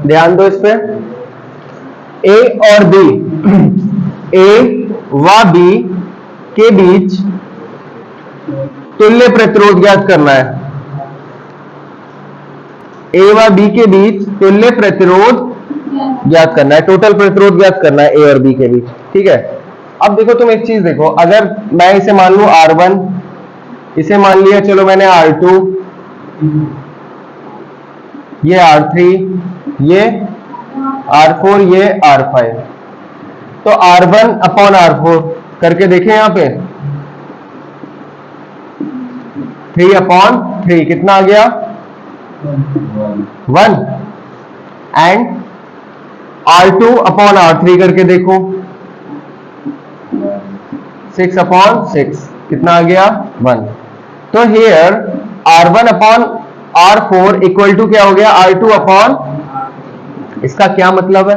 ध्यान दो इस पे, ए और बी, ए व बी के बीच तुल्य प्रतिरोध ज्ञात करना है। ए व बी के बीच तुल्य प्रतिरोध ज्ञात करना है, टोटल प्रतिरोध ज्ञात करना है ए और बी के बीच। ठीक है, अब देखो तुम एक चीज देखो, अगर मैं इसे मान लूं R1, इसे मान लिया चलो मैंने R2, ये R3, ये R4, ये R5, तो R1 अपॉन R4 करके देखें यहां पे 3 अपॉन 3 कितना आ गया 1, एंड R2 अपॉन R3 करके देखो 6 अपॉन 6 कितना आ गया 1। तो here R1 upon R4 equal to क्या हो गया R2 अपॉन, इसका क्या मतलब है,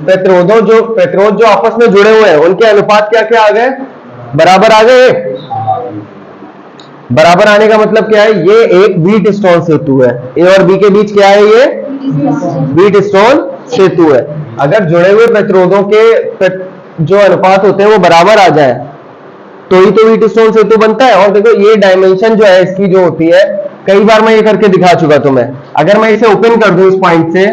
प्रतिरोध जो आपस में जुड़े हुए हैं उनके अनुपात क्या क्या आ गए, बराबर आ गए। बराबर आने का मतलब क्या है, ये एक व्हीट स्टोन सेतु है, ए और बी के बीच क्या है, ये व्हीट स्टोन सेतु है। अगर जुड़े हुए प्रतिरोधों के जो अनुपात होते हैं वो बराबर आ जाए तो ही तो व्हीट स्टोन सेतु बनता है। और देखो ये डायमेंशन जो है इसकी जो होती है, कई बार मैं ये करके दिखा चुका तुम्हें। अगर मैं इसे ओपन कर दूं इस पॉइंट से,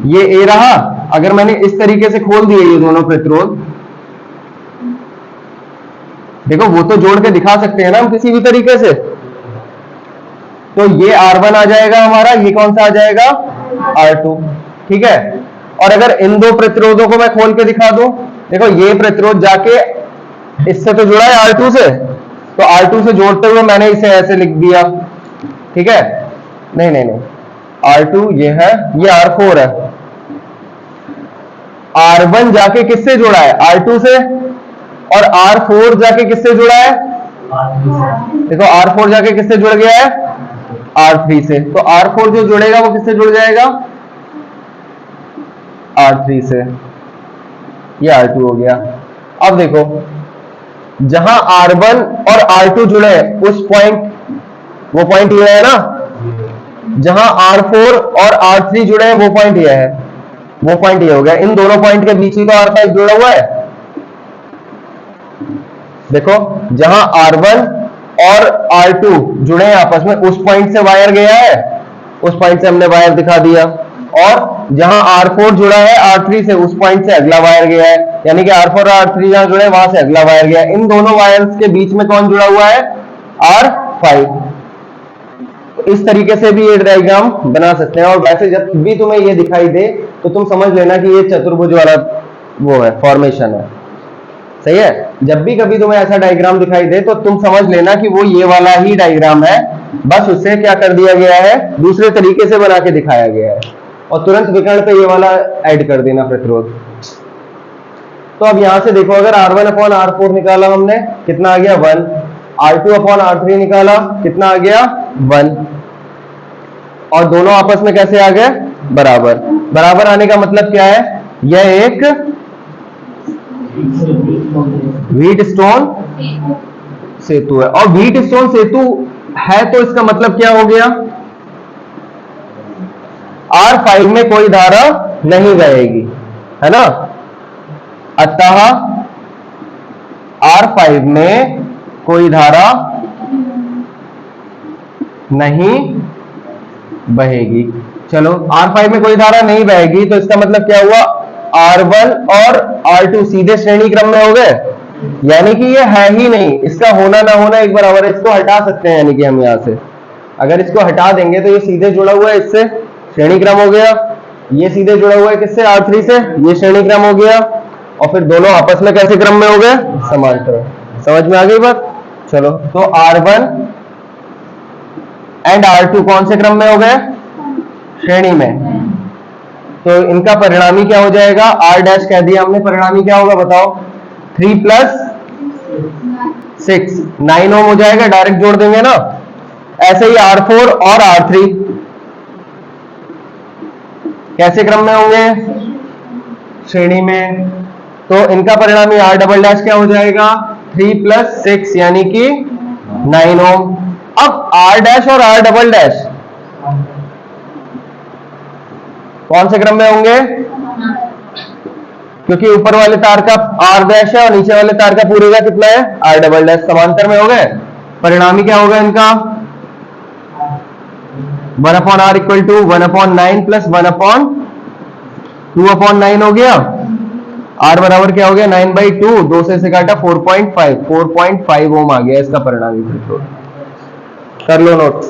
ये ए रहा, अगर मैंने इस तरीके से खोल दिए ये दोनों प्रतिरोध, देखो वो तो जोड़ के दिखा सकते हैं ना हम किसी भी तरीके से, तो ये R1 आ जाएगा हमारा, ये कौन सा आ जाएगा R2। ठीक है, और अगर इन दो प्रतिरोधों को मैं खोल के दिखा दूं, देखो ये प्रतिरोध जाके इससे तो जुड़ा है R2 से, तो R2 से जोड़ते हुए मैंने इसे ऐसे लिख दिया। ठीक है, नहीं नहीं नहीं, R2 ये है, ये R4 है, R1 जाके किससे जुड़ा है R2 से, और R4 जाके किससे जुड़ा है, देखो R4 जाके किससे जुड़ गया है R3 से, तो R4 जो जुड़ेगा वो किससे जुड़ जाएगा R3 से, ये R2 हो गया। अब देखो जहां R1 और R2 जुड़े उस पॉइंट, वो पॉइंट ये है ना, जहां R4 और R3 जुड़े हैं वो पॉइंट ये है, वो पॉइंट ये हो गया। इन दोनों पॉइंट के बीच ही तो R5 जुड़ा हुआ है। देखो जहां R1 और R2 जुड़े हैं आपस में, उस पॉइंट से वायर गया है, उस पॉइंट से हमने वायर दिखा दिया, और जहां R4 जुड़ा है R3 से, उस पॉइंट से अगला वायर गया है, यानी कि R4 और R3 जहां जुड़े हैं वहां से अगला वायर गया है। इन दोनों वायर्स के बीच में कौन जुड़ा हुआ है R5। इस तरीके से भी ये डायग्राम बना सकते हैं। और वैसे जब भी तुम्हें ये दिखाई दे तो तुम समझ लेना कि ये चतुर्भुज वाला वो है, फॉर्मेशन है। सही है, जब भी कभी तुम्हें ऐसा डायग्राम दिखाई दे तो तुम समझ लेना कि वो ये वाला ही डायग्राम है, बस उससे क्या कर दिया गया है, दूसरे तरीके से बना के दिखाया गया है, और तुरंत विकर्ण पे ये वाला ऐड कर देना प्रतिरोध। तो अब यहां से देखो, अगर R1 अपॉन R4 निकाला हमने, कितना आ गया 1, R2 अपॉन R3 निकाला, कितना आ गया 1, और दोनों आपस में कैसे आ गए बराबर। बराबर आने का मतलब क्या है, यह एक व्हीट स्टोन सेतु है, और व्हीट स्टोन सेतु है तो इसका मतलब क्या हो गया, R5 में कोई धारा नहीं बहेगी, है ना। अतः R5 में कोई धारा नहीं बहेगी। चलो R5 में कोई धारा नहीं बहेगी तो इसका मतलब क्या हुआ, R1 और R2 सीधे श्रेणी क्रम में हो गए, यानी कि ये है ही नहीं, इसका होना ना होना एक बराबर है। इसको हटा सकते हैं, यानी कि हम यहां से अगर इसको हटा देंगे तो ये सीधे जुड़ा हुआ है इससे, श्रेणी क्रम हो गया। ये सीधे जुड़ा हुआ है किससे, R3 से, ये श्रेणी क्रम हो गया, और फिर दोनों आपस में कैसे क्रम में हो गए, समांतर। समझ में आ गई बात। चलो तो R1 एंड R2 कौन से क्रम में हो गए, श्रेणी में, तो इनका परिणामी क्या हो जाएगा, R डैश कह दिया हमने, परिणामी क्या होगा बताओ, 3 + 6 9 ओम हो जाएगा, डायरेक्ट जोड़ देंगे ना। ऐसे ही R4 और R3 कैसे क्रम में होंगे, श्रेणी में, तो इनका परिणामी R डबल डैश क्या हो जाएगा, 3 + 6 यानी कि 9 ओम। अब R डैश और R डबल डैश कौन से क्रम में होंगे? क्योंकि ऊपर वाले तार का आर डैश है और नीचे वाले तार का पूरे का कितना है? R double dash. समांतर में हो गए। परिणामी क्या होगा इनका? 1/r इक्वल टू 1/9 प्लस 1/2/9 हो गया। आर बराबर क्या हो गया? 9/2। 2 से इसे काटा 4.5 ओम आ गया इसका परिणामी प्रतिरोध। कर लो नोट।